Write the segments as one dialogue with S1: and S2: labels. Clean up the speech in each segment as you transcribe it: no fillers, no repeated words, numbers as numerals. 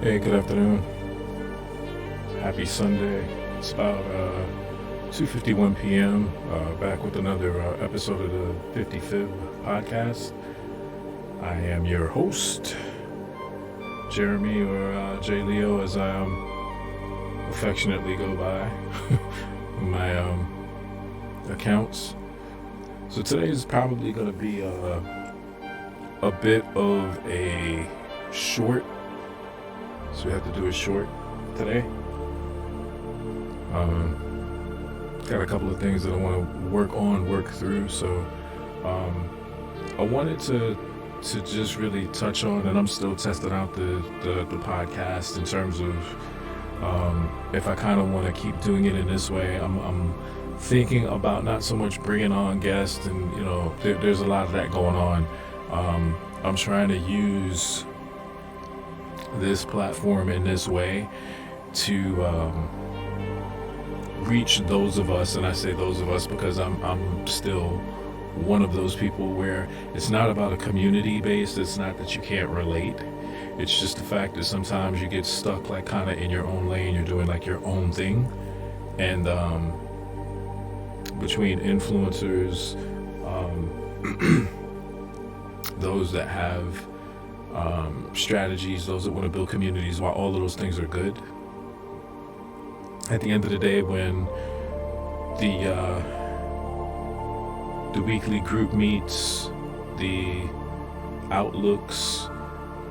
S1: Hey, good afternoon. Happy Sunday. It's about 2:51 p.m. Back with another episode of the Fib Podcast. I am your host, Jeremy, or J. Leo, as I affectionately go by my accounts. So today is probably going to be a bit of a short. So we have to do it short today. Got a couple of things that I want to work through. So I wanted to just really touch on, and I'm still testing out the podcast in terms of if I kind of want to keep doing it in this way. I'm thinking about not so much bringing on guests, and there's a lot of that going on. I'm trying to use this platform in this way to reach those of us, and I say those of us because I'm still one of those people where it's not about a community base. It's not that you can't relate. It's just the fact that sometimes you get stuck like kind of in your own lane. You're doing like your own thing, and between influencers, those that have strategies, those that want to build communities, while all of those things are good, at the end of the day, when the weekly group meets, the outlooks,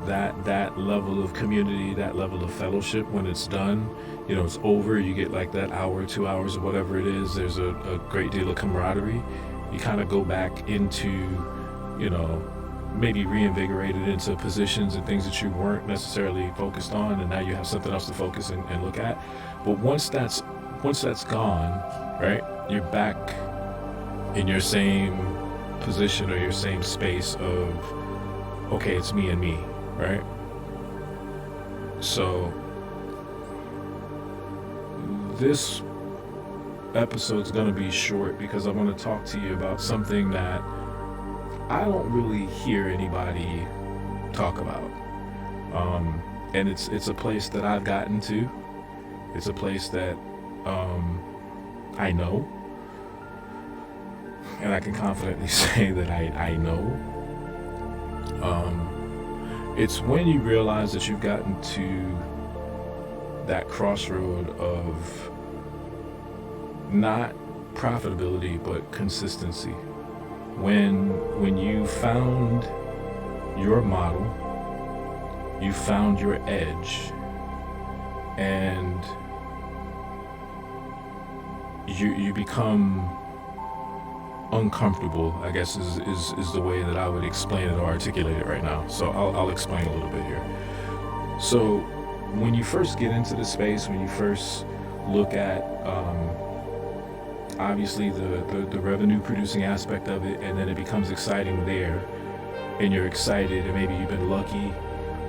S1: that level of community, that level of fellowship, when it's done, it's over, you get like that hour, 2 hours, or whatever it is, there's a great deal of camaraderie. You kind of go back into, maybe reinvigorated into positions and things that you weren't necessarily focused on, and now you have something else to focus and look at. But once that's gone, right, you're back in your same position or your same space of, okay, it's me and me, right? So this episode's gonna be short because I want to talk to you about something that I don't really hear anybody talk about, and it's a place that I've gotten to. It's a place that I know, and I can confidently say that I know. It's when you realize that you've gotten to that crossroad of not profitability but consistency. When you found your model, you found your edge, and you become uncomfortable, I guess is the way that I would explain it or articulate it right now. So I'll explain a little bit here. So when you first get into the space, when you first look at obviously the revenue producing aspect of it, and then it becomes exciting there, and you're excited, and maybe you've been lucky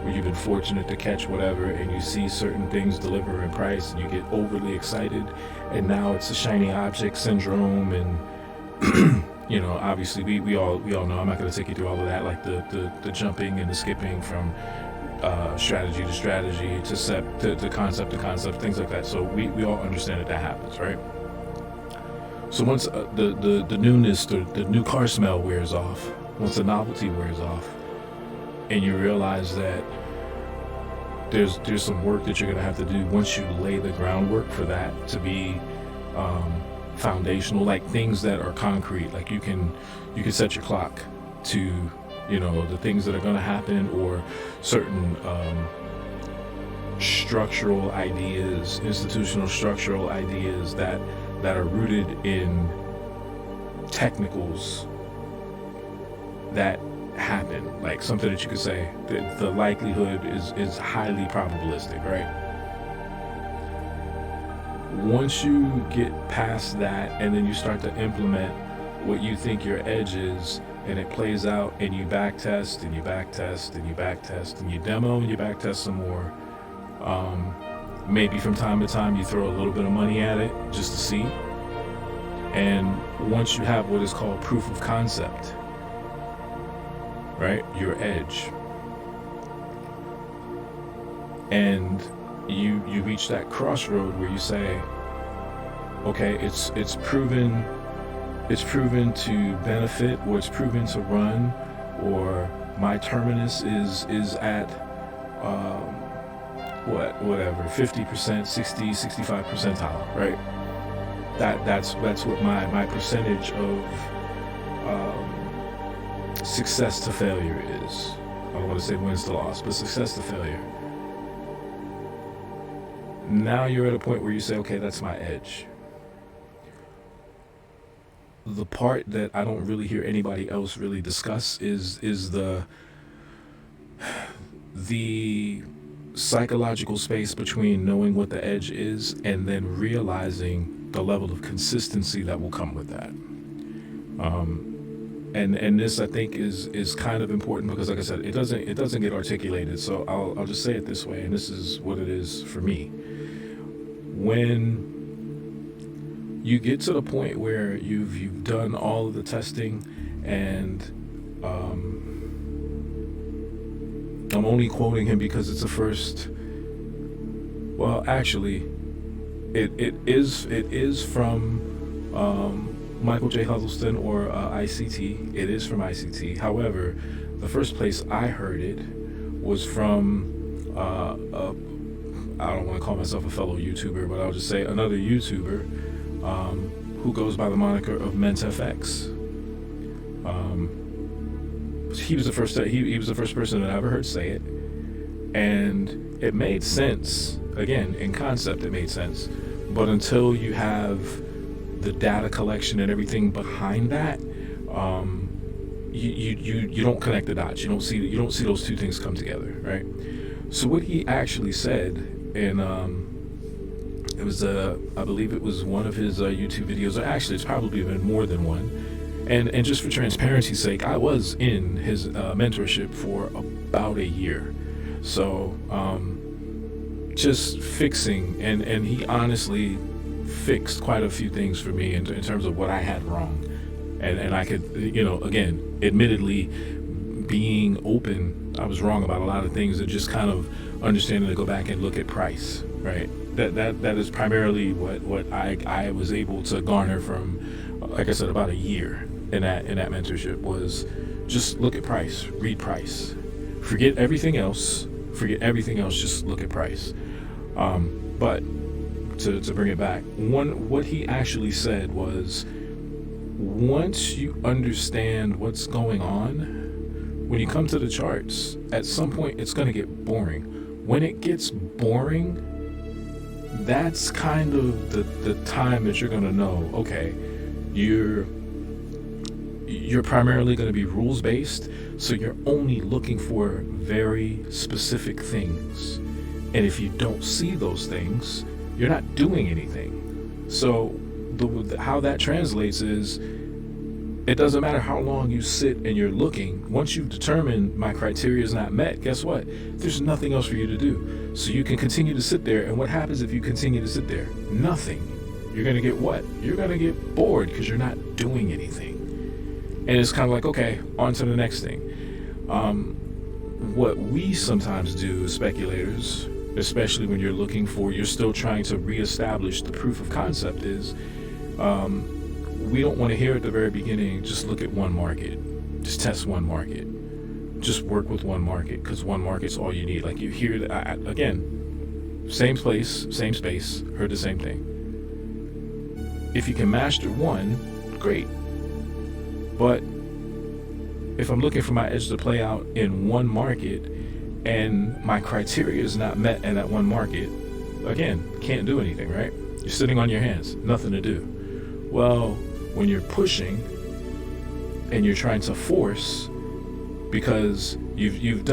S1: or you've been fortunate to catch whatever, and you see certain things deliver in price and you get overly excited, and now it's a shiny object syndrome, and obviously we all know, I'm not going to take you through all of that, like the jumping and the skipping from strategy to strategy to concept to concept, things like that. So we all understand that happens, right? So once the newness, the new car smell wears off, once the novelty wears off, and you realize that there's some work that you're going to have to do once you lay the groundwork for that to be foundational, like things that are concrete, like you can set your clock to the things that are going to happen, or certain structural ideas, institutional structural ideas that are rooted in technicals that happen, like something that you could say that the likelihood is highly probabilistic, right? Once you get past that, and then you start to implement what you think your edge is, and it plays out, and you back test and you back test and you back test and you demo and you back test some more, maybe from time to time you throw a little bit of money at it just to see. And once you have what is called proof of concept, right, your edge, and you reach that crossroad where you say, okay, it's proven to benefit, or it's proven to run, or my terminus is at whatever 50%, 60, 65 percentile, right? That's what my percentage of success to failure is. I don't want to say wins to loss, but success to failure. Now you're at a point where you say, okay, that's my edge. The part that I don't really hear anybody else really discuss is the psychological space between knowing what the edge is and then realizing the level of consistency that will come with that. And this, I think, is kind of important because, like I said, it doesn't get articulated. So I'll just say it this way, and this is what it is for me. When you get to the point where you've done all of the testing, and I'm only quoting him because it's the first. Well, actually, it is from Michael J. Huddleston or ICT. It is from ICT. However, the first place I heard it was from I don't want to call myself a fellow YouTuber, but I'll just say another YouTuber who goes by the moniker of MentFX. He was the first person that I ever heard say it, and it made sense. Again, in concept, it made sense, but until you have the data collection and everything behind that, you don't connect the dots. You don't see those two things come together, right? So what he actually said, and it was I believe it was one of his YouTube videos, or actually it's probably been more than one. And just for transparency's sake, I was in his mentorship for about a year. So just fixing, and he honestly fixed quite a few things for me in terms of what I had wrong. And I could, again, admittedly, being open, I was wrong about a lot of things, and just kind of understanding to go back and look at price, right? That is primarily what I was able to garner from, like I said, about a year in that mentorship, was just look at price, read price, forget everything else, just look at price. But to bring it back, what he actually said was, once you understand what's going on, when you come to the charts, at some point it's going to get boring. When it gets boring, that's kind of the time that you're going to know, okay, you're primarily going to be rules based, so you're only looking for very specific things. And if you don't see those things, you're not doing anything. So how that translates is, it doesn't matter how long you sit and you're looking. Once you've determined my criteria is not met, guess what? There's nothing else for you to do. So you can continue to sit there. And what happens if you continue to sit there? Nothing. You're going to get what? You're going to get bored because you're not doing anything. And it's kind of like, okay, on to the next thing. What we sometimes do as speculators, especially when you're still trying to reestablish the proof of concept, is we don't want to hear at the very beginning, just look at one market, just test one market, just work with one market, because one market's all you need. Like, you hear that, again, same place, same space, heard the same thing. If you can master one, great. But if I'm looking for my edge to play out in one market and my criteria is not met in that one market, again, can't do anything, right? You're sitting on your hands, nothing to do. Well, when you're pushing and you're trying to force, because you've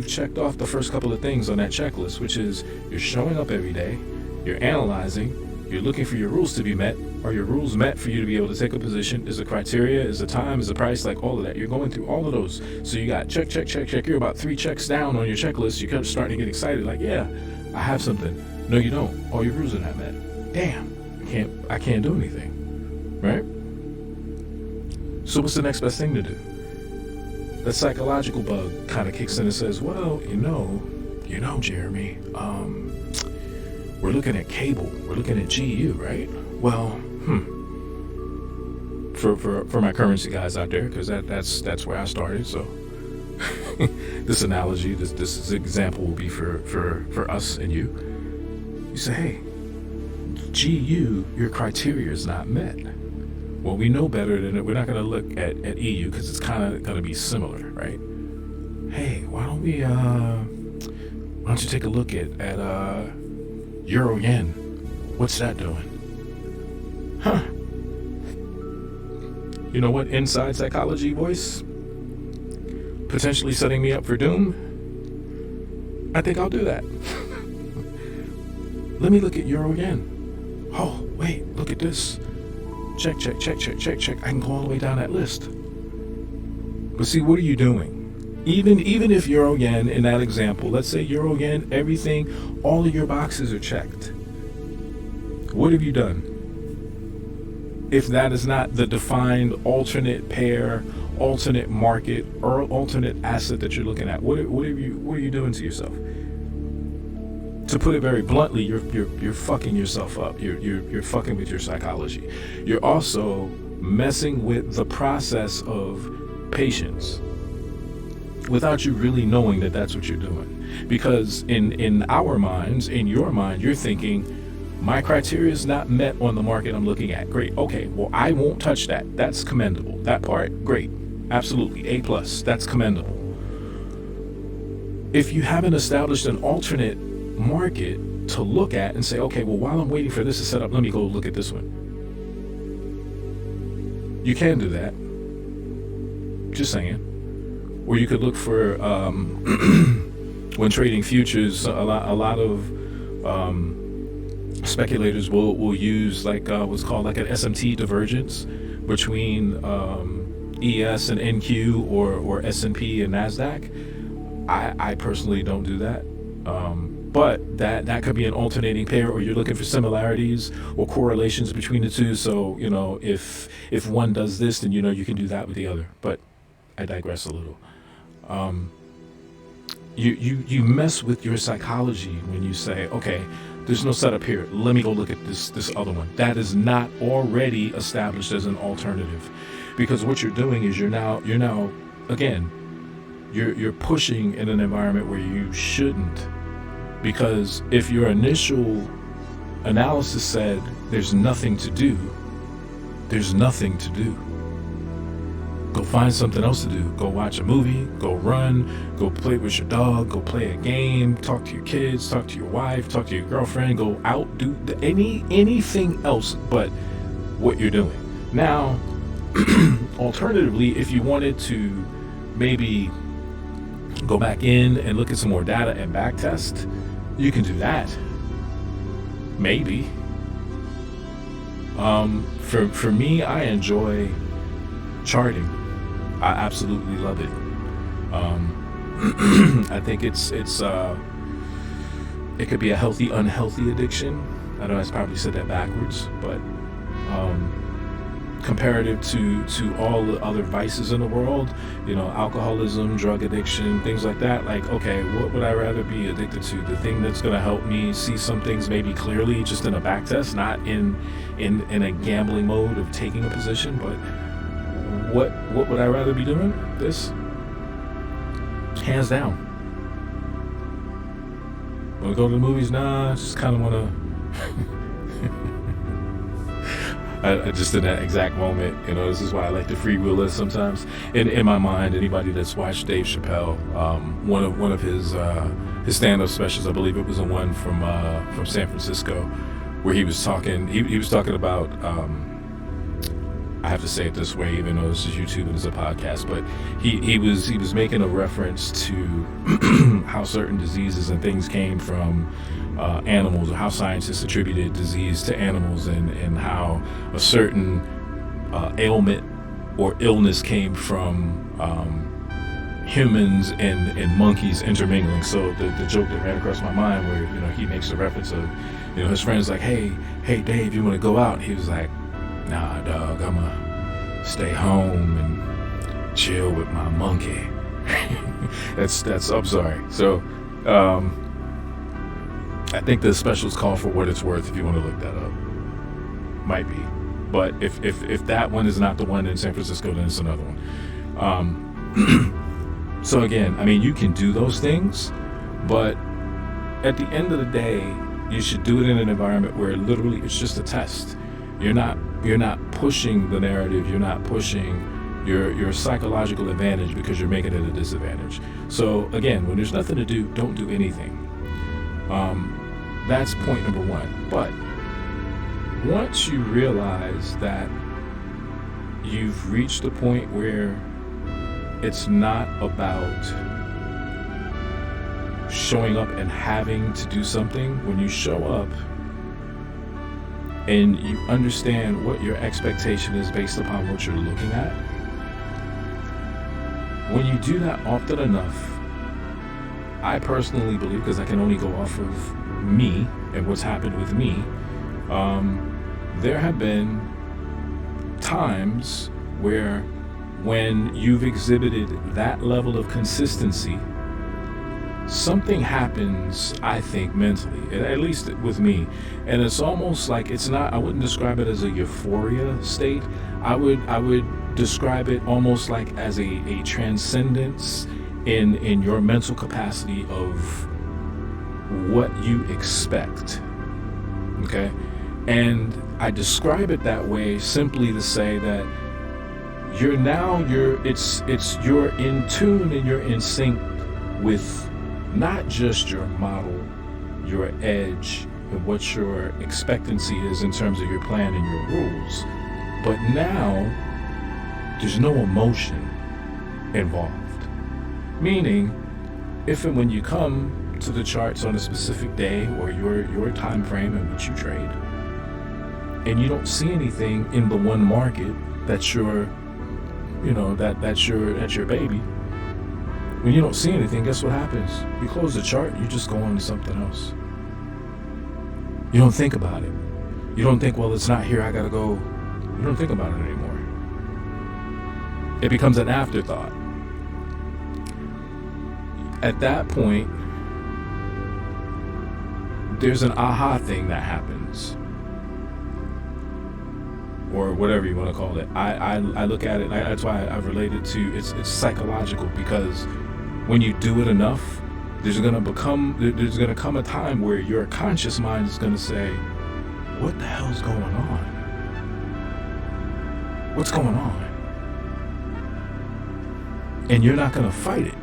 S1: checked off the first couple of things on that checklist, which is you're showing up every day, you're analyzing, you're looking for your rules to be met. Are your rules met for you to be able to take a position? Is the criteria, is the time, is the price, like all of that? You're going through all of those. So you got check. You're about 3 checks down on your checklist. You're kind of starting to get excited, like, yeah, I have something. No, you don't. All your rules are not met. Damn, I can't do anything, right? So what's the next best thing to do? That psychological bug kind of kicks in and says, well, Jeremy, we're looking at cable. We're looking at GU, right? Well, For my currency guys out there, because that's where I started. So this analogy, this example will be for us and you. You say, hey, GU, your criteria is not met. Well, we know better than it. We're not going to look at EU because it's kind of going to be similar, right? Hey, why don't you take a look at Euro Yen? What's that doing? Huh? You know what? Inside psychology voice, potentially setting me up for doom. I think I'll do that. Let me look at Euro Yen. Oh, wait, look at this. Check. I can go all the way down that list. But see, what are you doing? Even if Euro Yen, in that example, let's say Euro Yen, everything, all of your boxes are checked. What have you done? If that is not the defined alternate pair, alternate market, or alternate asset that you're looking at, what are you doing to yourself? To put it very bluntly, you're fucking yourself up. You're fucking with your psychology. You're also messing with the process of patience without you really knowing that that's what you're doing. Because in our minds, in your mind, you're thinking, my criteria is not met on the market I'm looking at. Great. Okay. Well, I won't touch that. That's commendable. That part, great. Absolutely. A+. That's commendable. If you haven't established an alternate market to look at and say, okay, well, while I'm waiting for this to set up, let me go look at this one. You can do that. Just saying. Or you could look for, when trading futures, a lot of speculators will use like what's called like an SMT divergence between ES and NQ or S&P and NASDAQ. I personally don't do that. But that could be an alternating pair, or you're looking for similarities or correlations between the two. So, if one does this, then you can do that with the other. But I digress a little. You mess with your psychology when you say, okay, there's no setup here. Let me go look at this other one. That is not already established as an alternative, because what you're doing is you're now again, you're pushing in an environment where you shouldn't. Because if your initial analysis said there's nothing to do, there's nothing to do. Go find something else to do. Go watch a movie, go run, go play with your dog, go play a game, talk to your kids, talk to your wife, talk to your girlfriend, go out, do anything else but what you're doing. Now, alternatively, if you wanted to maybe go back in and look at some more data and back test, you can do that. Maybe. For me, I enjoy charting. I absolutely love it. I think it could be a healthy, unhealthy addiction. I know I probably said that backwards, but comparative to all the other vices in the world, alcoholism, drug addiction, things like that. Like, okay, what would I rather be addicted to? The thing that's going to help me see some things maybe clearly, just in a back test, not in a gambling mode of taking a position, but what would I rather be doing? This, hands down. Want to go to the movies? Nah, I just kind of want to. I just in that exact moment, this is why I like to freewheel this sometimes. In my mind, anybody that's watched Dave Chappelle, one of his stand-up specials, I believe it was the one from San Francisco, where he was talking. He was talking about. I have to say it this way, even though this is YouTube and it's a podcast, but he was making a reference to how certain diseases and things came from animals, or how scientists attributed disease to animals, and how a certain ailment or illness came from humans and monkeys intermingling. So the joke that ran across my mind, where he makes a reference of his friends like, hey Dave, you want to go out? He was like, nah dog, I'ma stay home and chill with my monkey. that's I'm sorry. So I think the special's called For What It's Worth, if you want to look that up. Might be. But if that one is not the one in San Francisco, then it's another one. So again, I mean, you can do those things, but at the end of the day, you should do it in an environment where literally it's just a test. You're not pushing the narrative. You're not pushing your psychological advantage because you're making it a disadvantage. So again, when there's nothing to do, don't do anything. That's point number one. But once you realize that you've reached a point where it's not about showing up and having to do something, when you show up and you understand what your expectation is based upon what you're looking at, when you do that often enough, I personally believe, because I can only go off of me and what's happened with me, there have been times where when you've exhibited that level of consistency, something happens, I think, mentally, at least with me. And it's almost like I wouldn't describe it as a euphoria state. I would describe it almost like as a transcendence in your mental capacity of what you expect. Okay? And I describe it that way simply to say that you're in tune and you're in sync with not just your model, your edge, and what your expectancy is in terms of your plan and your rules, but now there's no emotion involved. Meaning, if and when you come to the charts on a specific day or your time frame in which you trade, and you don't see anything in the one market that's your baby. When you don't see anything, guess what happens? You close the chart, you just go on to something else. You don't think about it. You don't think, well, it's not here, I gotta go. You don't think about it anymore. It becomes an afterthought. At that point, there's an aha thing that happens. Or whatever you want to call it. I look at it, that's why I've related to it's psychological, because when you do it enough, there's gonna come a time where your conscious mind is gonna say, what the hell's going on? What's going on? And you're not gonna fight it.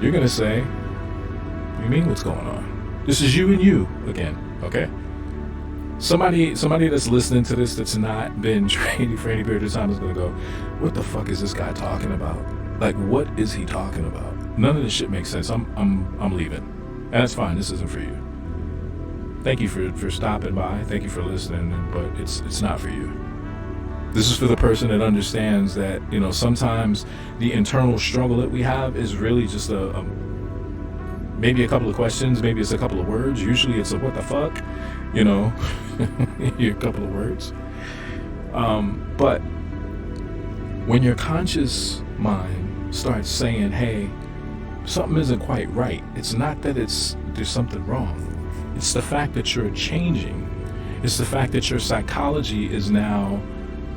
S1: You're gonna say, what do you mean what's going on? This is you and you again, okay? Somebody that's listening to this that's not been trading for any period of time is gonna go, what the fuck is this guy talking about? Like, what is he talking about? None of this shit makes sense. I'm leaving. And that's fine. This isn't for you. Thank you for stopping by. Thank you for listening, but it's not for you. This is for the person that understands that, sometimes the internal struggle that we have is really just maybe a couple of questions, maybe it's a couple of words. Usually it's a what the fuck, a couple of words. But when your conscious mind starts saying, hey, something isn't quite right, it's not that there's something wrong. It's the fact that you're changing. It's the fact that your psychology is now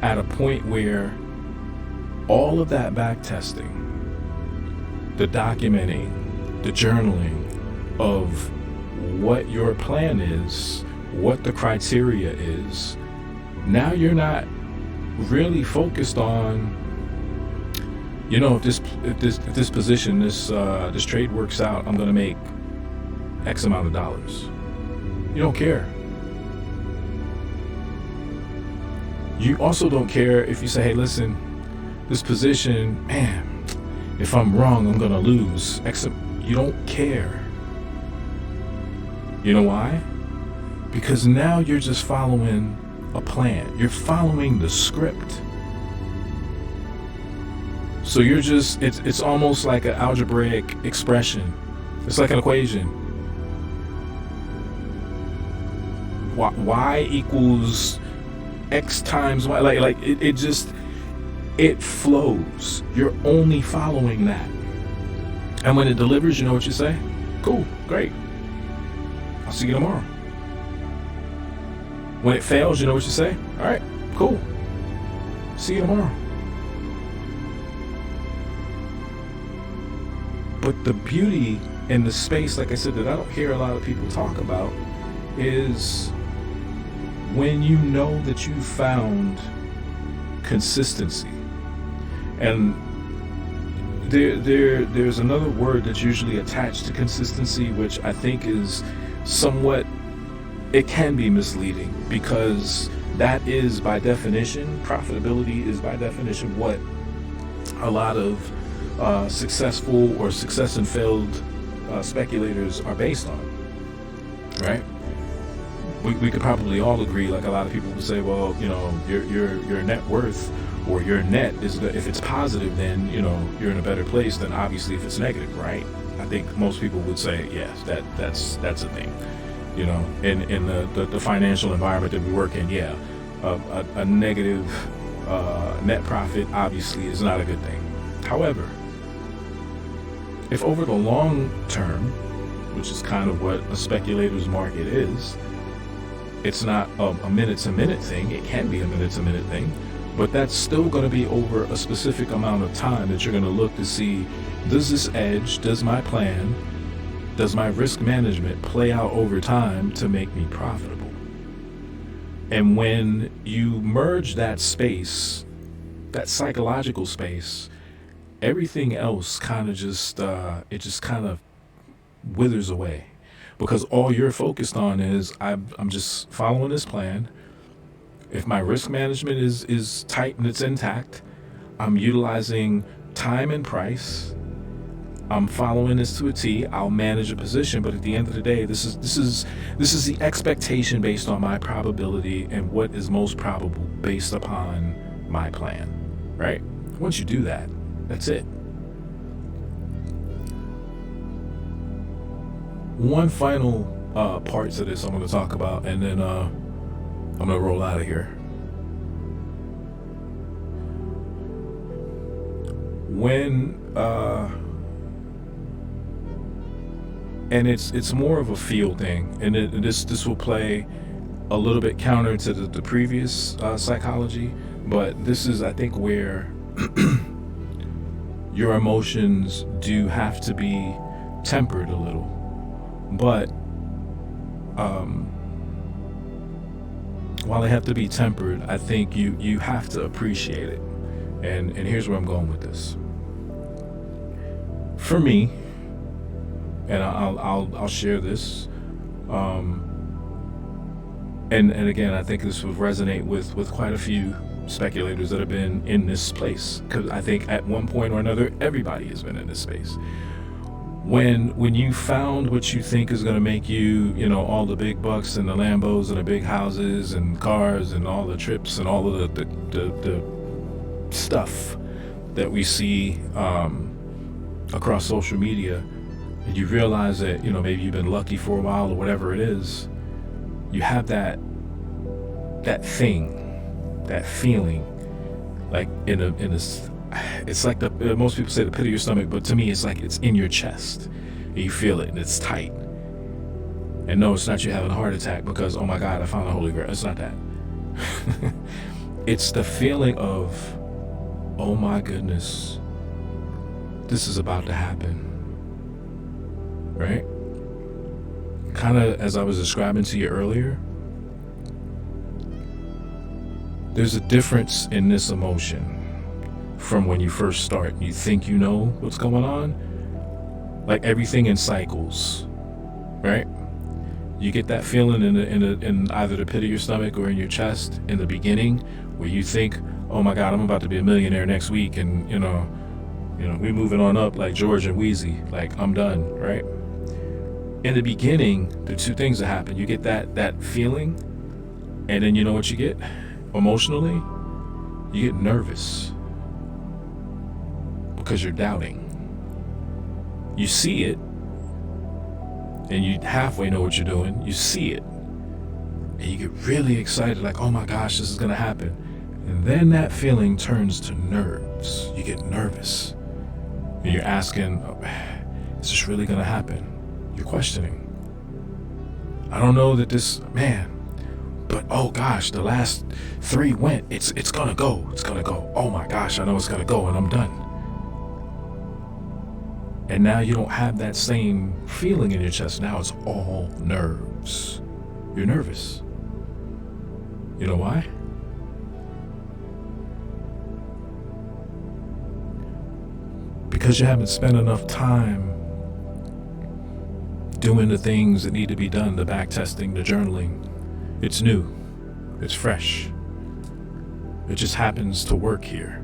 S1: at a point where all of that back testing, the documenting, the journaling of what your plan is, what the criteria is, now you're not really focused on, if this position, this trade works out, I'm gonna make X amount of dollars. You don't care. You also don't care if you say, hey, listen, this position, man, if I'm wrong, I'm gonna lose X. You don't care. You know why? Because now you're just following a plan. You're following the script. So you're just, it's almost like an algebraic expression. It's like an equation. Y equals X times Y. Like it flows. You're only following that. And when it delivers, you know what you say? Cool, great. I'll see you tomorrow. When it fails, you know what you say? All right, cool. See you tomorrow. But the beauty in the space, like I said, that I don't hear a lot of people talk about is when you know that you found consistency. And there's another word that's usually attached to consistency, which I think is somewhat, it can be misleading, because that is by definition, profitability is by definition what a lot of successful or success and failed speculators are based on, right? We could probably all agree, like a lot of people would say, well, you know, your net worth or your net is, if it's positive, then, you know, you're in a better place than obviously if it's negative, right? I think most people would say, yes, that's a thing. You know, in the financial environment that we work in, yeah, a negative net profit obviously is not a good thing. However, if over the long term, which is kind of what a speculator's market is, it's not a minute-to-minute thing. It can be a minute-to-minute thing, but that's still going to be over a specific amount of time that you're going to look to see, does this edge, does my plan, does my risk management play out over time to make me profitable? And when you merge that space, that psychological space, everything else kind of just, it just kind of withers away, because all you're focused on is, I'm just following this plan. If my risk management is tight and it's intact, I'm utilizing time and price, I'm following this to a T, I'll manage a position. But at the end of the day, this is the expectation based on my probability and what is most probable based upon my plan, right? Once you do that, that's it. One final part to this I'm going to talk about, and then I'm going to roll out of here. When and it's more of a feel thing, and this will play a little bit counter to the previous psychology, but this is, I think, where your emotions do have to be tempered a little. But while they have to be tempered, I think you have to appreciate it. And here's where I'm going with this. For me, and I'll share this, and again, I think this would resonate with quite a few speculators that have been in this space, because I think at one point or another, everybody has been in this space. When you found what you think is going to make you, you know, all the big bucks and the Lambos and the big houses and cars and all the trips and all of the stuff that we see across social media, and you realize that, you know, maybe you've been lucky for a while or whatever it is, you have that feeling, like in a it's like most people say the pit of your stomach, but to me it's like it's in your chest and you feel it and it's tight. And no, it's not you having a heart attack because, oh my God, I found the Holy Grail. It's not that. It's the feeling of, oh my goodness, this is about to happen, right? Kind of as I was describing to you earlier, there's a difference in this emotion from when you first start. You think you know what's going on, like everything in cycles, right? You get that feeling in either the pit of your stomach or in your chest in the beginning, where you think, oh my God, I'm about to be a millionaire next week, and you know, we moving on up like George and Wheezy, like I'm done, right? In the beginning, the two things that happen: you get that feeling, and then you know what you get emotionally? You get nervous because you're doubting. You see it, and you halfway know what you're doing. You see it, and you get really excited, like, oh my gosh, this is gonna happen. And then that feeling turns to nerves. You get nervous, and you're asking, Is this really going to happen? You're questioning. I don't know that this, man, but oh gosh, the last 3 went. It's going to go. It's going to go. Oh my gosh, I know it's going to go and I'm done. And now you don't have that same feeling in your chest. Now it's all nerves. You're nervous. You know why? Because you haven't spent enough time doing the things that need to be done, the back testing, the journaling. It's new. It's fresh. It just happens to work here.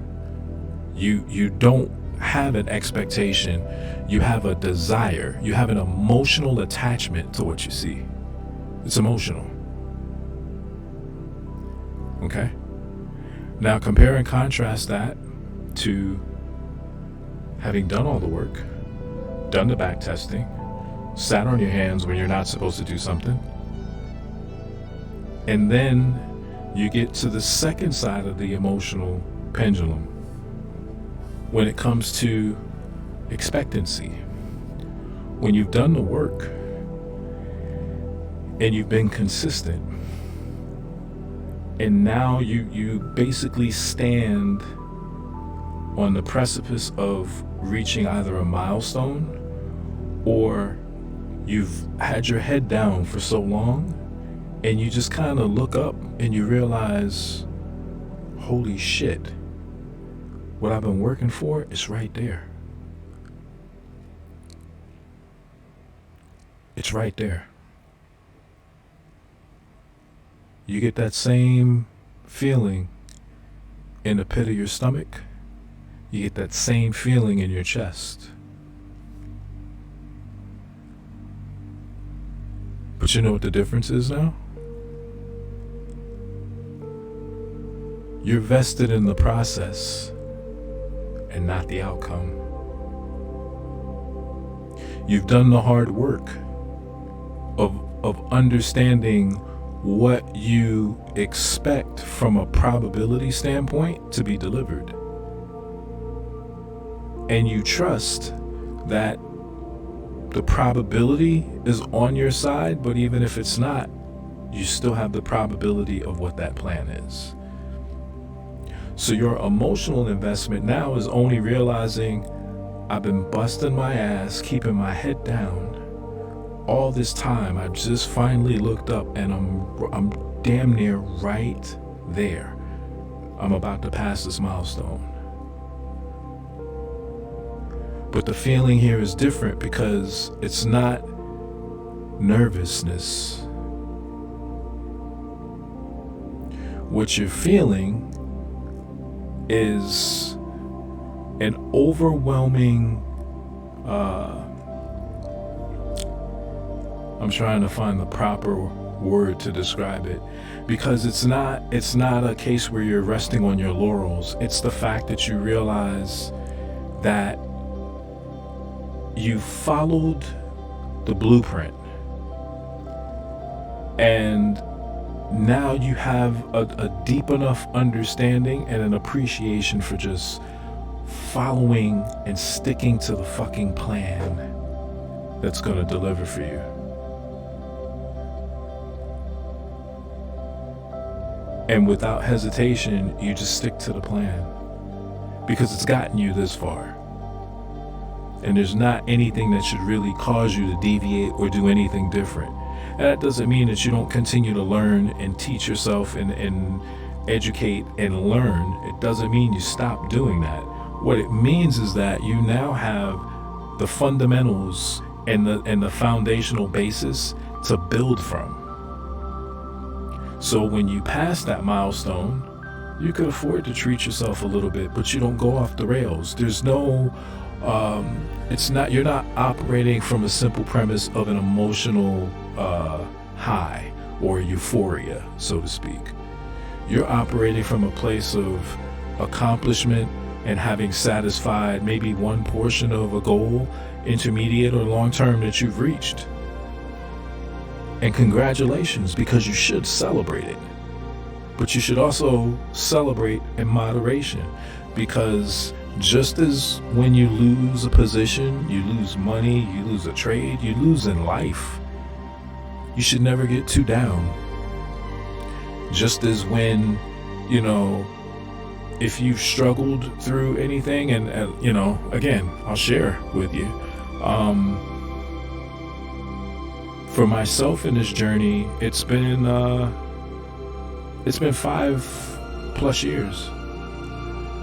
S1: You don't have an expectation. You have a desire. You have an emotional attachment to what you see. It's emotional. Okay? Now compare and contrast that to having done all the work, done the back testing, sat on your hands when you're not supposed to do something, and then you get to the second side of the emotional pendulum when it comes to expectancy. When you've done the work and you've been consistent, and now you basically stand on the precipice of reaching either a milestone, or you've had your head down for so long and you just kind of look up and you realize, holy shit, what I've been working for is right there. It's right there. You get that same feeling in the pit of your stomach. You get that same feeling in your chest. But you know what the difference is now? You're vested in the process and not the outcome. You've done the hard work of understanding what you expect from a probability standpoint to be delivered. And you trust that the probability is on your side, but even if it's not, you still have the probability of what that plan is. So your emotional investment now is only realizing, I've been busting my ass, keeping my head down all this time. I just finally looked up and I'm damn near right there. I'm about to pass this milestone. But the feeling here is different because it's not nervousness. What you're feeling is an overwhelming, I'm trying to find the proper word to describe it, because it's not a case where you're resting on your laurels. It's the fact that you realize that you followed the blueprint, and now you have a deep enough understanding and an appreciation for just following and sticking to the fucking plan that's going to deliver for you. And without hesitation, you just stick to the plan because it's gotten you this far. And there's not anything that should really cause you to deviate or do anything different. And that doesn't mean that you don't continue to learn and teach yourself and educate and learn. It doesn't mean you stop doing that. What it means is that you now have the fundamentals and the foundational basis to build from. So when you pass that milestone, you could afford to treat yourself a little bit, but you don't go off the rails. There's no you're not operating from a simple premise of an emotional high or euphoria, so to speak. You're operating from a place of accomplishment and having satisfied maybe one portion of a goal, intermediate or long term, that you've reached. And congratulations, because you should celebrate it. But you should also celebrate in moderation, because just as when you lose a position, you lose money, you lose a trade, you lose in life, you should never get too down. Just as when, if you've struggled through anything, and again, I'll share with you. For myself in this journey, it's been 5+ years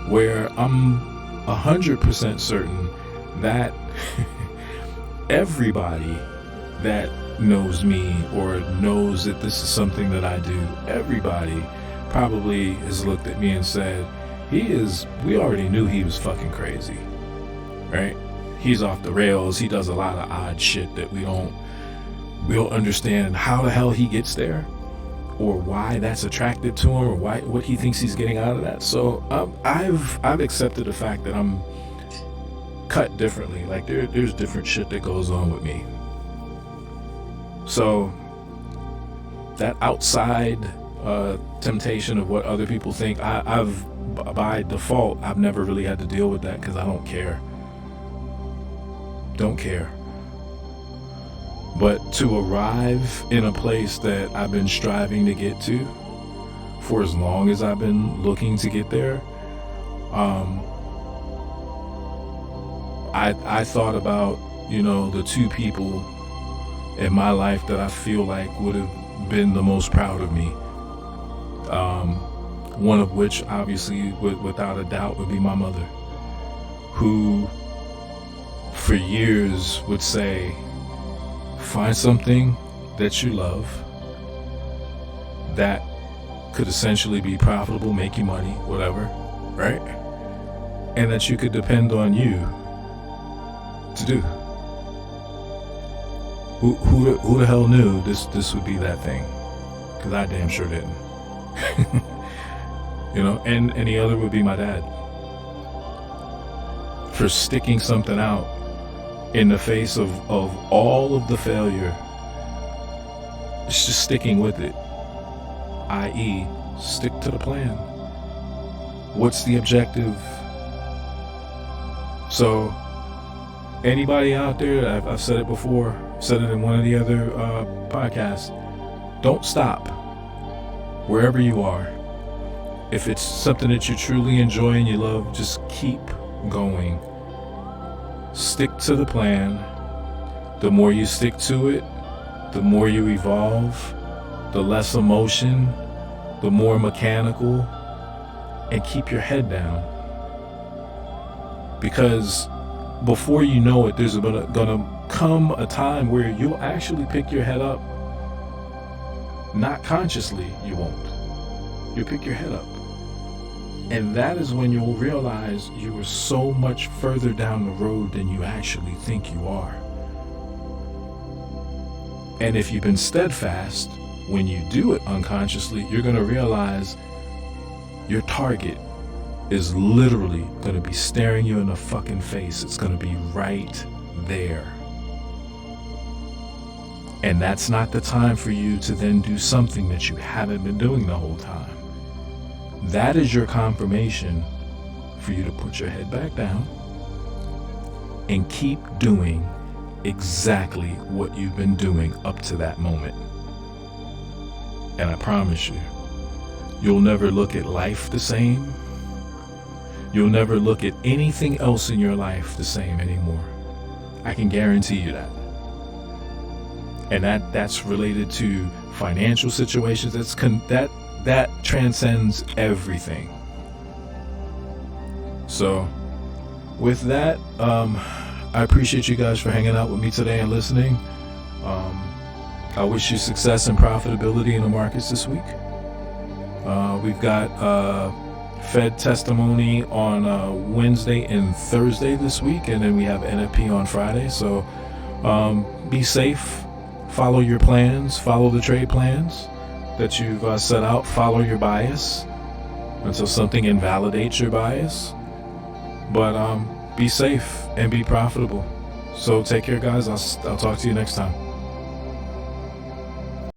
S1: where I'm 100% certain that everybody that knows me or knows that this is something that I do, everybody probably has looked at me and said, we already knew he was fucking crazy, right? He's off the rails. He does a lot of odd shit that we don't understand how the hell he gets there, or why that's attractive to him, or what he thinks he's getting out of that. So I've accepted the fact that I'm cut differently. Like there's different shit that goes on with me. So that outside temptation of what other people think, by default, I've never really had to deal with that because I don't care. Don't care. But to arrive in a place that I've been striving to get to for as long as I've been looking to get there, I thought about, the two people in my life that I feel like would have been the most proud of me. One of which, obviously, without a doubt, would be my mother, who for years would say, find something that you love that could essentially be profitable, make you money, whatever, right? And that you could depend on you to do. Who the hell knew this would be that thing? Because I damn sure didn't. And the other would be my dad, for sticking something out in the face of all of the failure. It's just sticking with it, i.e. stick to the plan. What's the objective? So anybody out there, I've said it before, said it in one of the other podcasts, don't stop wherever you are. If it's something that you truly enjoy and you love, just keep going. Stick to the plan. The more you stick to it, the more you evolve, the less emotion, the more mechanical, and keep your head down. Because before you know it, there's gonna come a time where you'll actually pick your head up. Not consciously, you won't. You'll pick your head up. And that is when you'll realize you are so much further down the road than you actually think you are. And if you've been steadfast, when you do it unconsciously, you're going to realize your target is literally going to be staring you in the fucking face. It's going to be right there. And that's not the time for you to then do something that you haven't been doing the whole time. That is your confirmation for you to put your head back down and keep doing exactly what you've been doing up to that moment. And I promise you, you'll never look at life the same. You'll never look at anything else in your life the same anymore. I can guarantee you that. And that's related to financial situations. That transcends everything. So with that, I appreciate you guys for hanging out with me today and listening. I wish you success and profitability in the markets this week. We've got Fed testimony on Wednesday and Thursday this week, and then we have NFP on Friday. So be safe, follow your plans, follow the trade plans that you've set out, follow your bias until something invalidates your bias. But be safe and be profitable. So take care, guys. I'll talk to you next time.